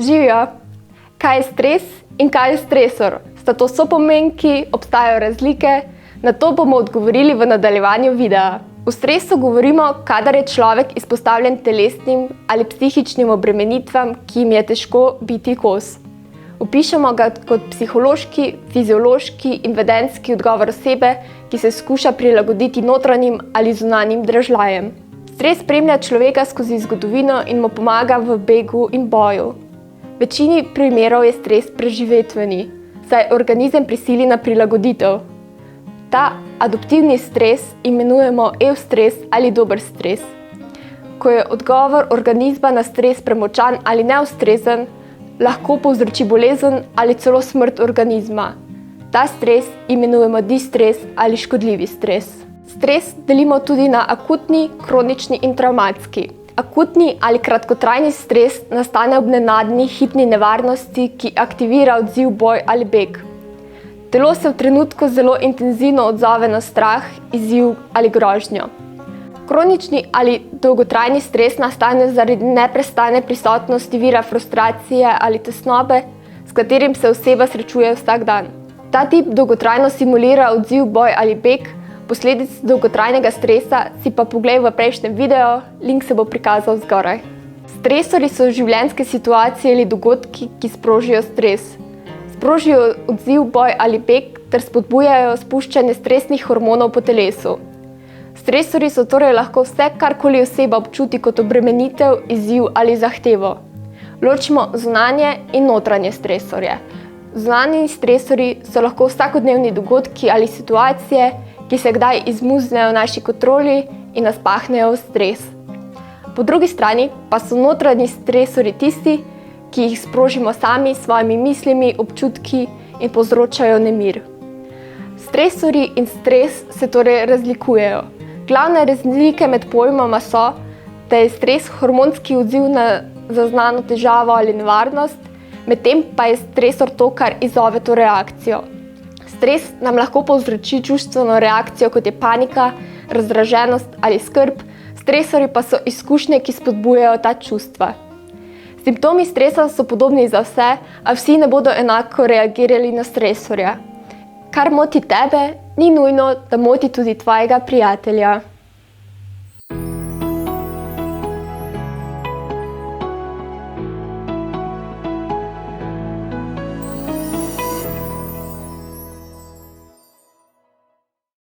Živijo! Kaj je stres in kaj je stresor? Sta to sopomenki, obstajajo razlike? Na to bomo odgovorili v nadaljevanju videa. O stresu govorimo, kadar je človek izpostavljen telesnim ali psihičnim obremenitvam, ki jim je težko biti kos. Opišemo ga kot psihološki, fiziološki in vedenjski odgovor osebe, ki se skuša prilagoditi notranjim ali zunanjim dražljajem. Stres spremlja človeka skozi zgodovino in mu pomaga v begu in boju. V večini primerov je stres preživetveni, saj organizem prisili na prilagoditev. Ta adaptivni stres imenujemo eustres ali dober stres. Ko je odgovor organizma na stres premočan ali neustrezen, lahko povzroči bolezen ali celo smrt organizma. Ta stres imenujemo distres ali škodljivi stres. Stres delimo tudi na akutni, kronični in travmatski. Akutni ali kratkotrajni stres nastane ob nenadni, hitni nevarnosti, ki aktivira odziv boj ali beg. Telo se v trenutku zelo intenzivno odzove na strah, izziv ali grožnjo. Kronični ali dolgotrajni stres nastane zaradi neprestane prisotnosti vira frustracije ali tesnobe, s katerim se oseba srečuje vsak dan. Ta tip dolgotrajno simulira odziv boj ali beg, posledic dolgotrajnega stresa si pa poglej v prejšnjem videu, link se bo prikazal zgoraj. Stresori so življenjske situacije ali dogodki, ki sprožijo stres. Sprožijo odziv boj ali beg ter spodbujajo spuščanje stresnih hormonov po telesu. Stresori so torej lahko vse, karkoli oseba občuti kot obremenitev, izziv ali zahtevo. Ločimo zunanje in notranje stresorje. Zunanji stresori so lahko vsakodnevni dogodki ali situacije, ki se kdaj izmuznejo v naši kontroli in nas pahnejo v stres. Po drugi strani pa so notranji stresori tisti, ki jih sprožimo sami s svojimi mislimi, občutki in povzročajo nemir. Stresori in stres se torej razlikujejo. Glavne razlike med pojmoma so, da je stres hormonski odziv na zaznano težavo ali nevarnost, medtem pa je stresor to, kar izzove to reakcijo. Stres nam lahko povzroči čustveno reakcijo, kot je panika, razdraženost ali skrb, stresori pa so izkušnje, ki spodbujajo ta čustva. Simptomi stresa so podobni za vse, a vsi ne bodo enako reagirali na stresorja. Kar moti tebe, ni nujno, da moti tudi tvojega prijatelja.